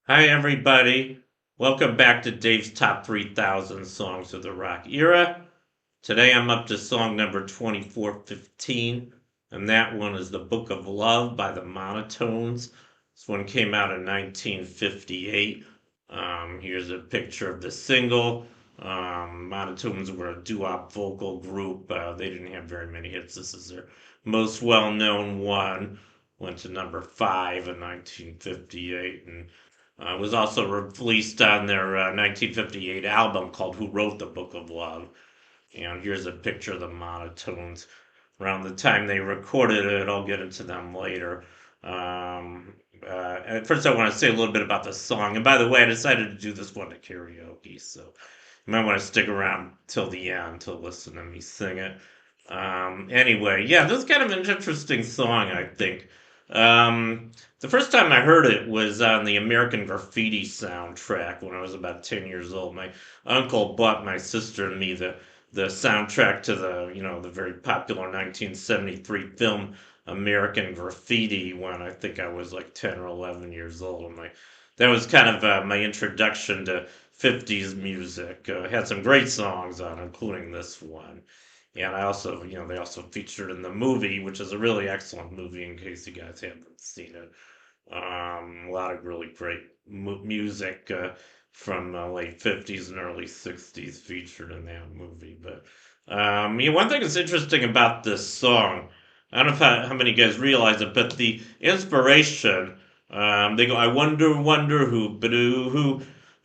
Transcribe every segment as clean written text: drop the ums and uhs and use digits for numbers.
Hi, everybody. Welcome back to Dave's Top 3,000 Songs of the Rock Era. Today I'm up to song number 2415, and that one is The Book of Love by the Monotones. This one came out in 1958. Here's a picture of the single. Monotones were a doo-wop vocal group. They didn't have very many hits. This is their most well-known one. Went to number 5 in 1958 and was also released on their 1958 album called Who Wrote the Book of Love. And here's a picture of the Monotones around the time they recorded it. I'll get into them later. At first, I want to say a little bit about the song. And by the way, I decided to do this one at karaoke, so you might want to stick around till the end to listen to me sing it. Anyway, yeah, this is kind of an interesting song, I think. The first time I heard it was on the American Graffiti soundtrack when I was about 10 years old. My uncle bought my sister and me the soundtrack to the very popular 1973 film American Graffiti when I think I was like 10 or 11 years old. And that was kind of my introduction to 50s music. Had some great songs on, including this one. And I also, they also featured in the movie, which is a really excellent movie in case you guys haven't seen it. A lot of really great music from late 50s and early 60s featured in that movie. But one thing that's interesting about this song, I don't know how many guys realize it, but the inspiration, they go, I wonder, wonder who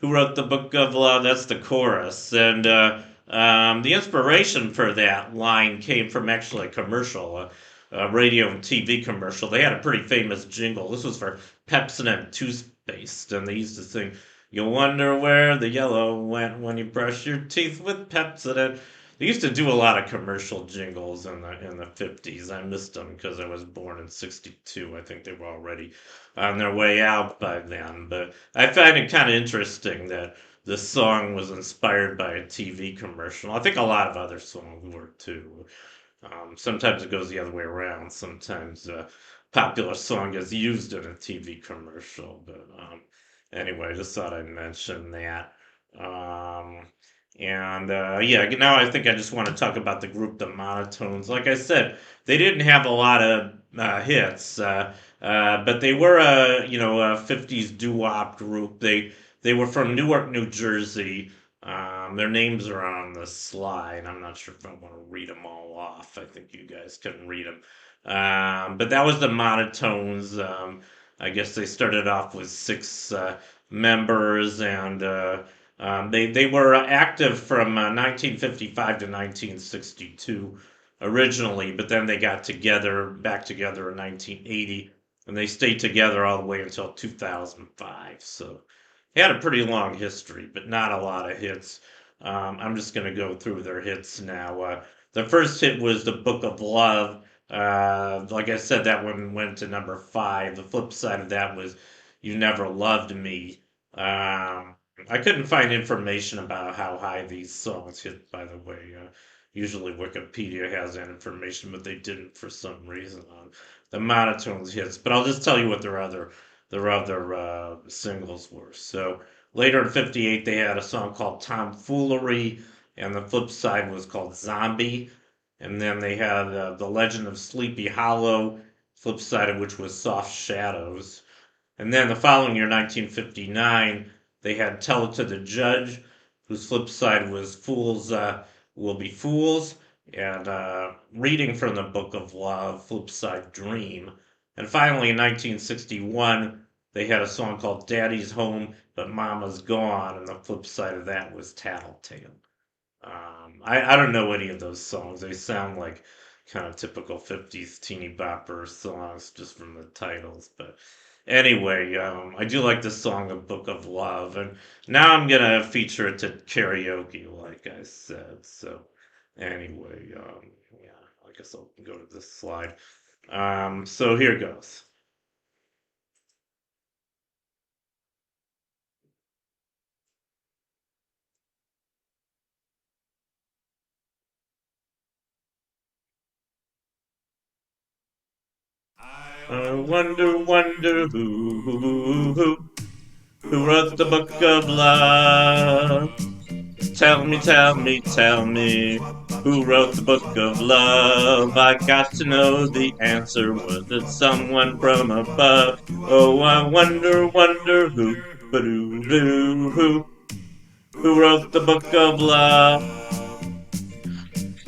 wrote the Book of Love? That's the chorus. And the inspiration for that line came from actually a commercial. Radio and TV commercial. They had a pretty famous jingle. This was for Pepsodent toothpaste, and they used to sing, "You wonder where the yellow went when you brush your teeth with Pepsodent." They used to do a lot of commercial jingles in the 50s. I missed them because I was born in 62. I think they were already on their way out by then. But I find it kind of interesting that this song was inspired by a TV commercial. I think a lot of other songs were too. Sometimes it goes the other way around. Sometimes a popular song is used in a TV commercial. But anyway, just thought I'd mention that. Um, and yeah, now I think I just want to talk about the group, the Monotones. Like I said, they didn't have a lot of hits, but they were a 50s doo-wop group. They were from Newark, New Jersey. Their names are on the slide. I'm not sure if I want to read them all off. I think you guys can read them. But that was the Monotones. I guess they started off with six members, and they were active from 1955 to 1962 originally, but then they got back together in 1980, and they stayed together all the way until 2005. So they had a pretty long history, but not a lot of hits. I'm just going to go through their hits now. The first hit was The Book of Love. Like I said, that one went to number 5. The flip side of that was You Never Loved Me. I couldn't find information about how high these songs hit, by the way. Usually Wikipedia has that information, but they didn't for some reason on the Monotones hits. But I'll just tell you what their other singles were. So later in '58, they had a song called Tomfoolery, and the flip side was called Zombie. And then they had The Legend of Sleepy Hollow, flip side of which was Soft Shadows. And then the following year, 1959, they had Tell It to the Judge, whose flip side was Fools Will Be Fools, and Reading from the Book of Love, flip side Dream. And finally, in 1961, they had a song called Daddy's Home, but Mama's Gone, and the flip side of that was Tattletale. I don't know any of those songs. They sound like kind of typical 50s teeny bopper songs just from the titles. But anyway, I do like the song "The Book of Love," and now I'm gonna feature it to karaoke, like I said. So anyway, yeah, I guess I'll go to this slide. So here goes. I wonder, wonder who, Who wrote the book of love? Tell me, tell me, tell me. Who wrote the book of love? I got to know the answer. Was it someone from above? Oh, I wonder, wonder who. Ba-doo-doo, who? Who wrote the book of love?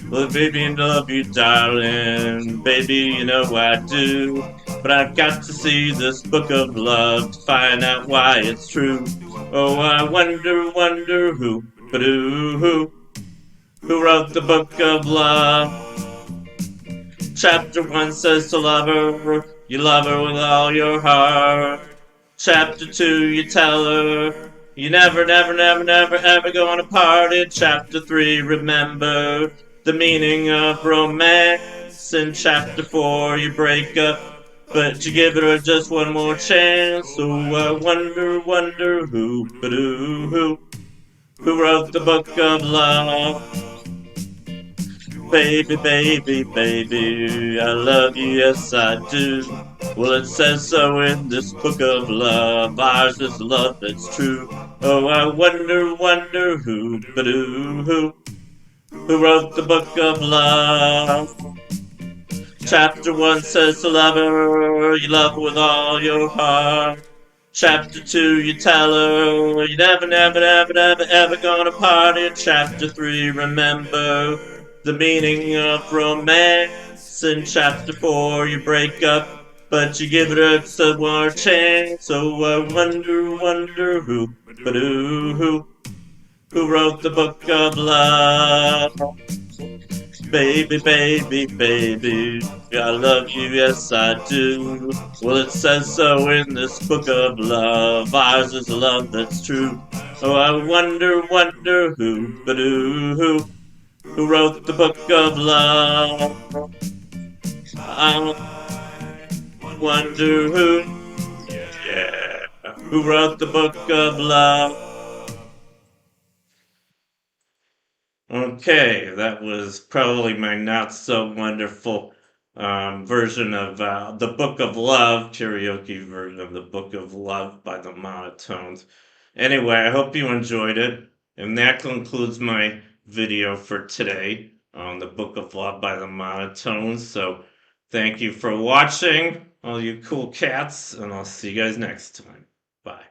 Well, baby, I love you, darling. Baby, you know I do. But I've got to see this book of love to find out why it's true. Oh, I wonder, wonder who. Ba-doo, who wrote the book of love? Chapter 1 says to love her, you love her with all your heart. Chapter 2, you tell her, you never, never, never, never, ever gonna party. Chapter 3, remember the meaning of romance. In Chapter 4, you break up, but you give her just one more chance. So I wonder, wonder who, ba-doo, who wrote the book of love? Baby, baby, baby, I love you, yes I do. Well, it says so in this book of love. Ours is love that's true. Oh, I wonder, wonder who, ba-doo, who wrote the book of love? Chapter 1 says to love her, you love her with all your heart. Chapter 2, you tell her, you never, never, never, never, ever gonna party. Chapter 3, remember the meaning of romance. In Chapter 4, you break up, but you give it a one more chance. So I wonder, wonder who, ba-doo, who wrote the book of love? Baby, baby, baby, I love you, yes I do. Well, it says so in this book of love. Ours is a love that's true. Oh, I wonder, wonder who, ba-doo, who wrote the book of love? I wonder who, yeah, who wrote the book of love? Okay, that was probably my not so wonderful version of the Book of Love, karaoke version of the Book of Love by the Monotones. Anyway, I hope you enjoyed it, and that concludes my video for today on the Book of Love by the Monotones. So, thank you for watching, all you cool cats, and I'll see you guys next time. Bye.